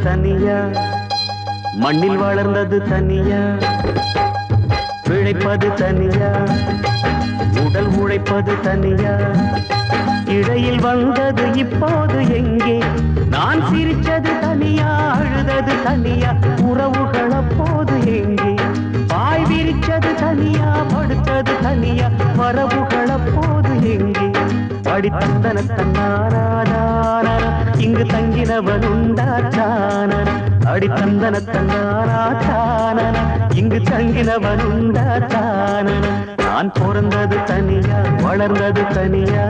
தனியா, மண்ணில் வளர்ந்தது தனியா, பிழைப்பது தனியா, உடல் உழைப்பது தனியா, இடையில் வந்தது இப்போது எங்கே? நான் சிரிச்சது தனியா, அழுதது தனியா, உறவுகள் அப்போது எங்கே? பாய் விரிச்சது தனியா, படுத்தது தனியா, வரவுகள் அப்போது எங்கே? படித்தந்தன தன்னாரான இங்கு தங்கினவன் உண்டாச்சான, அடித்தந்தன தன்னாரான இங்கு தங்கினவன் உண்டாச்சான. நான் பிறந்தது தனியா, வளர்ந்தது தனியா.